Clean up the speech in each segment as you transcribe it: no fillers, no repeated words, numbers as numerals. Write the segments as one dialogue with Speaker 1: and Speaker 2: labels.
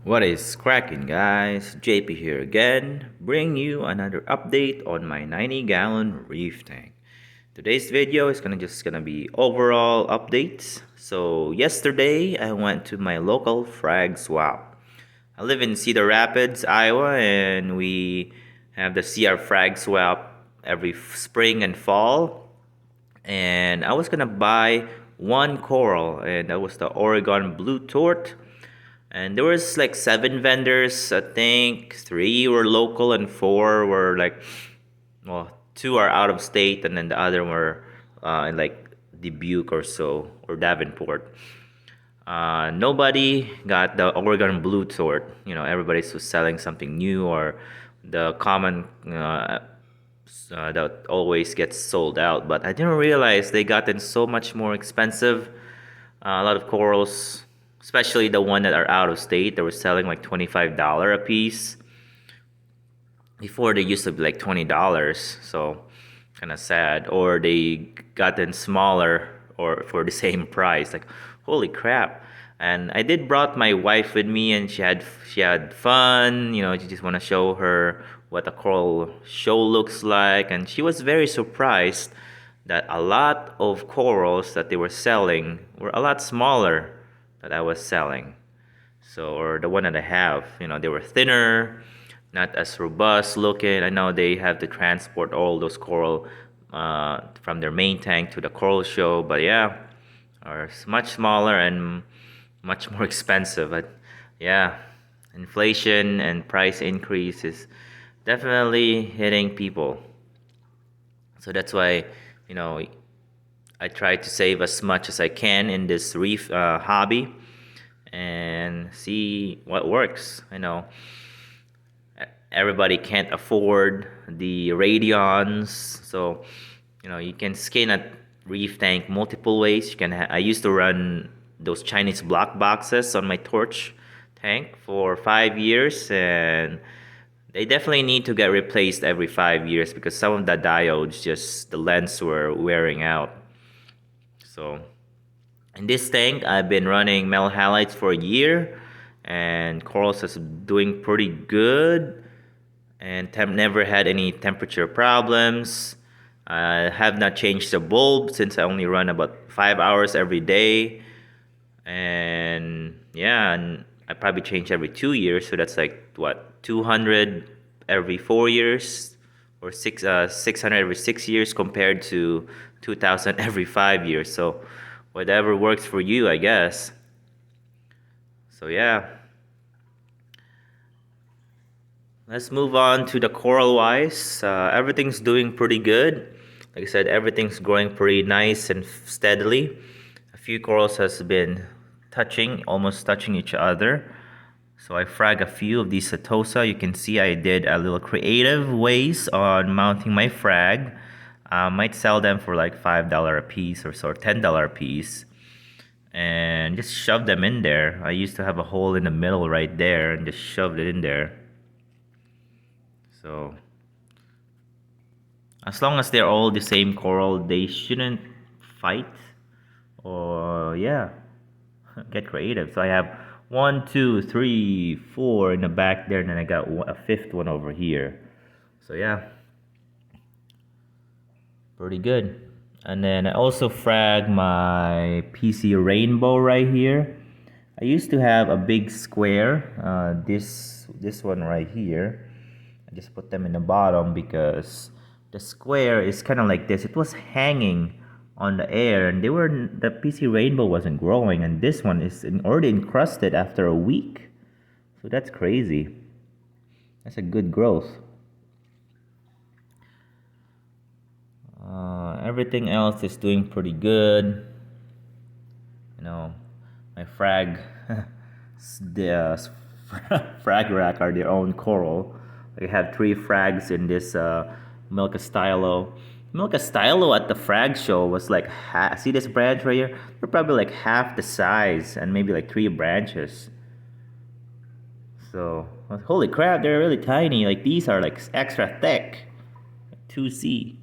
Speaker 1: What is cracking, guys? JP here again, bring you another update on my 90-gallon reef tank. Today's video is gonna be overall updates. So yesterday I went to my local frag swap. I live in Cedar Rapids, Iowa, and we have the CR frag swap every spring and fall. And I was gonna buy one coral, and that was the Oregon blue tort. And there was like seven vendors. I think three were local and four were like, well, two are out of state, and then the other were in like Dubuque or so, or Davenport. Nobody got the Oregon blue sort. Everybody's was selling something new or the common that always gets sold out. But I didn't realize they gotten so much more expensive. A lot of corals, especially the one that are out of state, they were selling like $25 a piece. Before they used to be like $20, so kind of sad. Or they gotten smaller or for the same price. Like, holy crap! And I did brought my wife with me, and she had fun. She just want to show her what a coral show looks like, and she was very surprised that a lot of corals that they were selling were a lot smaller that I was selling. So, or the one that I have, they were thinner, not as robust looking. I know they have to transport all those coral from their main tank to the coral show, but yeah, are much smaller and much more expensive. But yeah, inflation and price increase is definitely hitting people. So that's why, you know, I try to save as much as I can in this reef hobby and see what works. I know everybody can't afford the radions, so you can skin a reef tank multiple ways. I used to run those Chinese block boxes on my torch tank for 5 years, and they definitely need to get replaced every 5 years because some of the diodes, just the lens were wearing out. So in this tank, I've been running metal halides for a year, and corals is doing pretty good, and never had any temperature problems. I have not changed the bulb since I only run about 5 hours every day, and yeah, and I probably change every 2 years, so that's like what, 200 every 4 years, or 600 every 6 years compared to 2,000 every 5 years. So whatever works for you, I guess. So yeah, let's move on to the coral wise. Everything's doing pretty good. Like I said, everything's growing pretty nice and steadily. A few corals has been almost touching each other. So I frag a few of these Setosa. You can see I did a little creative ways on mounting my frag. Might sell them for like $5 a piece or so, or $10 a piece. And just shove them in there. I used to have a hole in the middle right there and just shoved it in there. So as long as they're all the same coral, they shouldn't fight or yeah, get creative. So I have 1, 2, 3, 4 in the back there, and then I got a fifth one over here. So yeah, pretty good. And then I also frag my PC rainbow right here. I used to have a big square, this one right here. I just put them in the bottom because the square is kind of like this. It was hanging on the air, and the PC rainbow wasn't growing, and this one is already encrusted after a week. So that's crazy. That's a good growth. Everything else is doing pretty good. My frag, the frag rack are their own coral. I have 3 frags in this Milka Stylo. Milka Stylo at the frag show was like, see this branch right here? They're probably like half the size and maybe like 3 branches. So, holy crap, they're really tiny. Like these are like extra thick. 2C.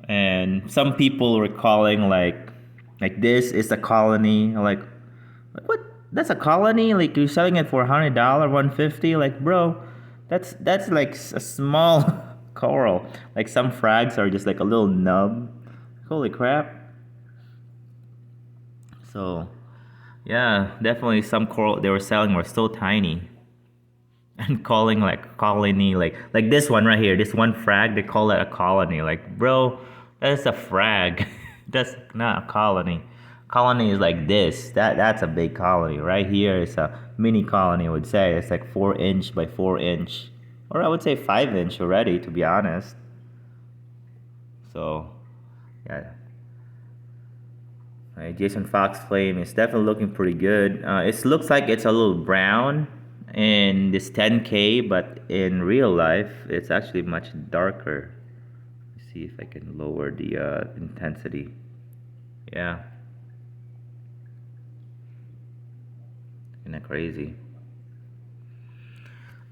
Speaker 1: And some people were calling like this is a colony. Like what? That's a colony. Like you're selling it for $100, 150. Like, bro, that's like a small coral. Like some frags are just like a little nub. Holy crap. So yeah, definitely some coral they were selling were so tiny. And calling like colony like this one right here, this one frag, they call it a colony. Like, bro, that's a frag. That's not a colony. Colony is like this. That's a big colony. Right here is a mini colony, I would say. It's like 4 inch by 4 inch. Or I would say 5 inch already, to be honest. So yeah. Right, Jason Fox Flame is definitely looking pretty good. It looks like it's a little brown in this 10K, but in real life, it's actually much darker. Let's see if I can lower the intensity. Yeah, kinda crazy.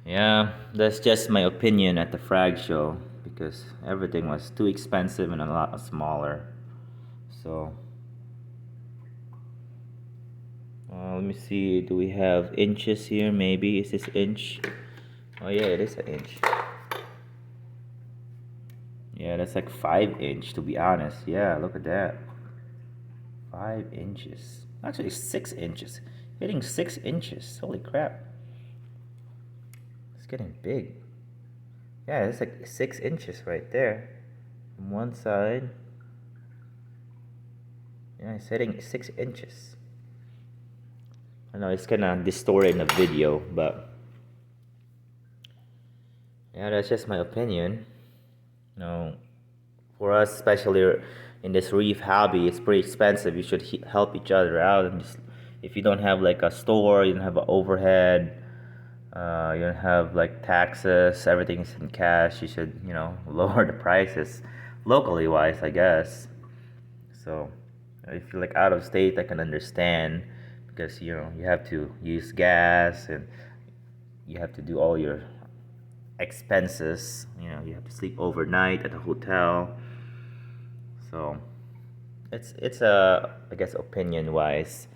Speaker 1: Yeah, that's just my opinion at the frag show because everything was too expensive and a lot smaller. So. Let me see. Do we have inches here? Maybe is this inch? Oh yeah, it is an inch. Yeah, that's like 5 inch to be honest. Yeah, look at that. 5 inches. Actually, 6 inches. Hitting 6 inches. Holy crap! It's getting big. Yeah, it's like 6 inches right there. From one side. Yeah, it's hitting 6 inches. I know it's kind of distorted in the video, but yeah, that's just my opinion. You know, for us, especially in this reef hobby, it's pretty expensive. You should help each other out, and just if you don't have like a store, you don't have an overhead, you don't have like taxes, everything is in cash. You should, lower the prices, locally wise, I guess. So, if you're like out of state, I can understand because you have to use gas and you have to do all your expenses. You have to sleep overnight at a hotel. So it's I guess opinion wise.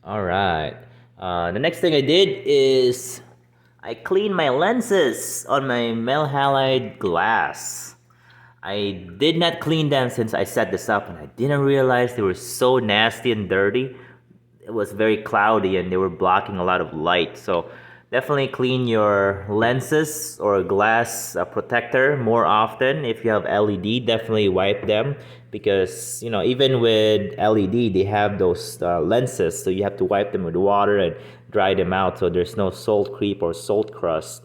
Speaker 1: All right. The next thing I did is I cleaned my lenses on my mel halide glass. I did not clean them since I set this up, and I didn't realize they were so nasty and dirty. It was very cloudy and they were blocking a lot of light. So definitely clean your lenses or glass protector more often. If you have LED, definitely wipe them because even with LED they have those lenses, so you have to wipe them with water and dry them out so there's no salt creep or salt crust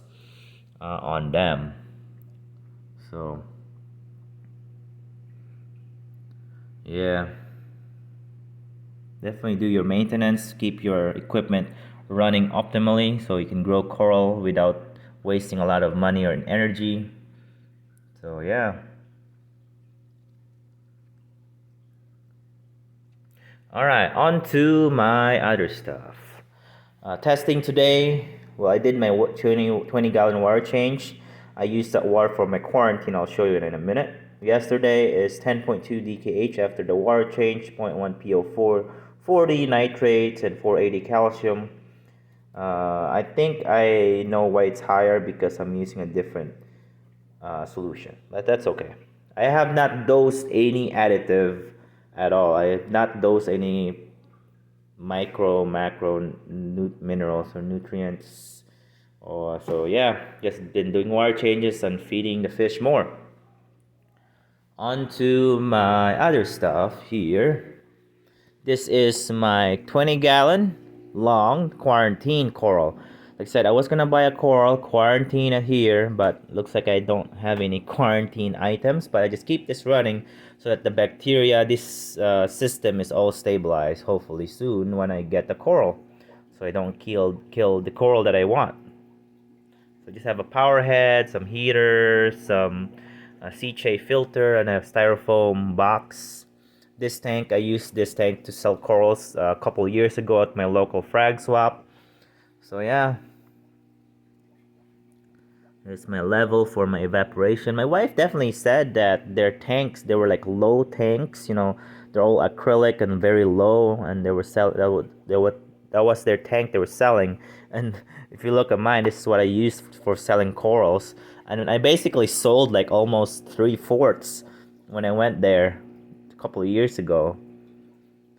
Speaker 1: on them. So yeah, definitely do your maintenance, keep your equipment running optimally so you can grow coral without wasting a lot of money or energy. So yeah. All right, on to my other stuff. Testing today. Well, I did my 20 gallon water change. I used that water for my quarantine. I'll show you in a minute. Yesterday is 10.2 DKH after the water change, zero point 0.1 PO4, 40 nitrates, and 480 calcium. I think I know why it's higher because I'm using a different solution, but that's okay. I have not dosed any additive at all. I have not dosed any macro minerals or nutrients. So yeah, just been doing water changes and feeding the fish more. On to my other stuff here. This is my 20-gallon long quarantine coral. Like I said, I was gonna buy a coral, quarantine it here, but looks like I don't have any quarantine items. But I just keep this running so that the bacteria, this system is all stabilized. Hopefully soon when I get the coral, so I don't kill the coral that I want. So just have a power head, some heater, some CJ filter, and a styrofoam box. This tank, I used this tank to sell corals a couple years ago at my local frag swap. So yeah, here's my level for my evaporation. My wife definitely said that their tanks, they were like low tanks, they're all acrylic and very low, and they were sell that was their tank they were selling. And if you look at mine, this is what I used for selling corals, and I basically sold like almost 3/4 when I went there a couple of years ago.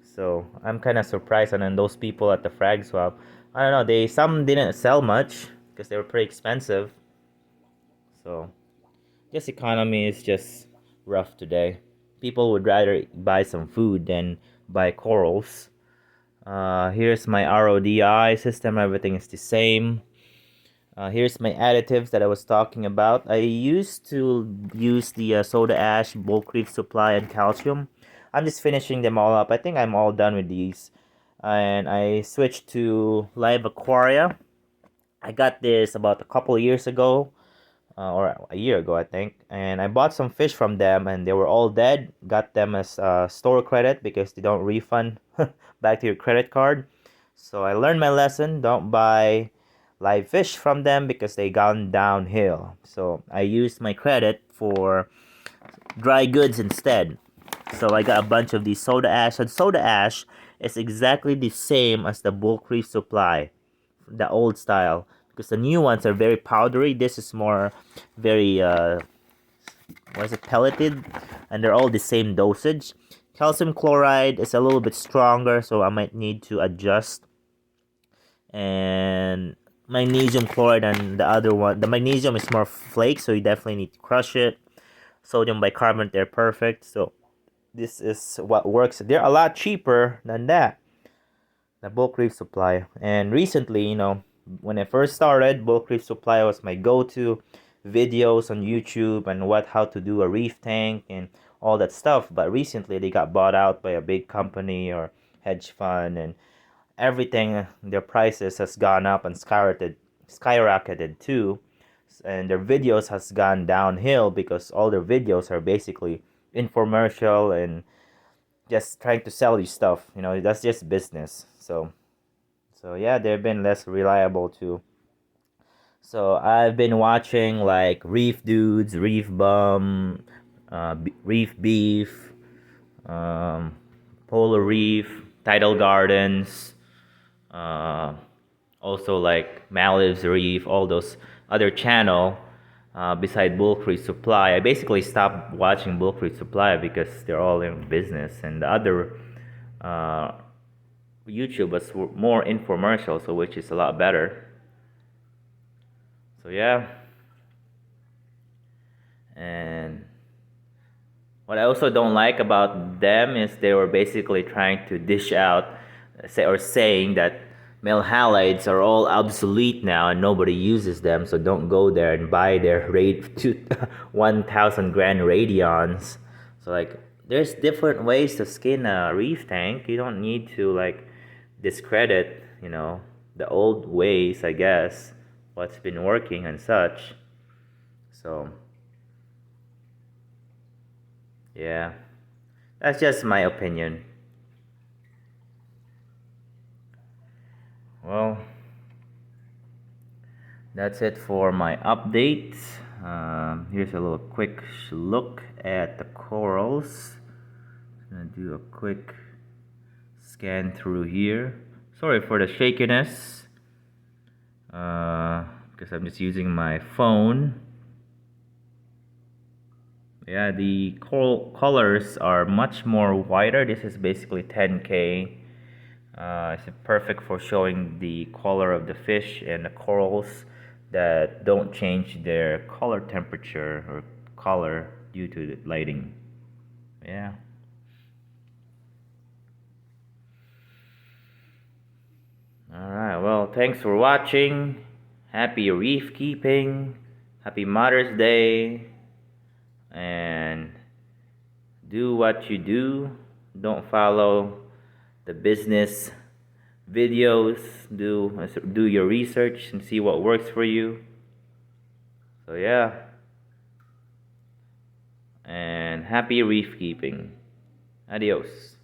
Speaker 1: So I'm kind of surprised. And then those people at the frag swap, I don't know, they some didn't sell much because they were pretty expensive. So this economy is just rough today. People would rather buy some food than buy corals. Here's my RODI system. Everything is the same. Here's my additives that I was talking about. I used to use the soda ash, bulk reef supply, and calcium. I'm just finishing them all up. I think I'm all done with these. And I switched to live aquaria. I got this about a couple of years ago, or a year ago, I think. And I bought some fish from them, and they were all dead. Got them as store credit because they don't refund back to your credit card. So I learned my lesson. Don't buy live fish from them because they gone downhill. So I used my credit for dry goods instead. So I got a bunch of these soda ash, and soda ash is exactly the same as the bulk reef supply, the old style, because the new ones are very powdery. This is more very what is it, pelleted, and they're all the same dosage. Calcium chloride is a little bit stronger, so I might need to adjust. And magnesium chloride, and the other one, the magnesium is more flake, so you definitely need to crush it. Sodium bicarbonate, they're perfect. So this is what works. They're a lot cheaper than that, the bulk reef supply. And recently, when I first started, bulk reef supply was my go-to videos on YouTube and how to do a reef tank and all that stuff. But recently they got bought out by a big company or hedge fund, and everything, their prices has gone up and skyrocketed too. And their videos has gone downhill because all their videos are basically infomercial and just trying to sell you stuff. That's just business. So yeah, they've been less reliable too. So I've been watching like Reef Dudes, Reef Bum, Reef Beef, um, Polar Reef, Tidal Gardens, uh, also like Maliv's Reef, all those other channel beside Bulk Reef Supply. I basically stopped watching Bulk Reef Supply because they're all in business, and the other uh, YouTube was more infomercial, so which is a lot better. So yeah, and what I also don't like about them is they were basically trying to dish out, saying that male halides are all obsolete now and nobody uses them, so don't go there and buy their 1,000 grand radions. So like, there's different ways to skin a reef tank. You don't need to like discredit, the old ways, I guess, what's been working and such. So yeah, that's just my opinion. Well, that's it for my update. Here's a little quick look at the corals. I'm gonna do a quick scan through here. Sorry for the shakiness, because I'm just using my phone. Yeah, the coral colors are much more whiter. This is basically 10K. It's perfect for showing the color of the fish and the corals that don't change their color temperature or color due to the lighting. Yeah. Alright, well, thanks for watching. Happy reef keeping. Happy Mother's Day. And do what you do. Don't follow the business videos. Do your research and see what works for you. So yeah, and happy reef keeping. Adios.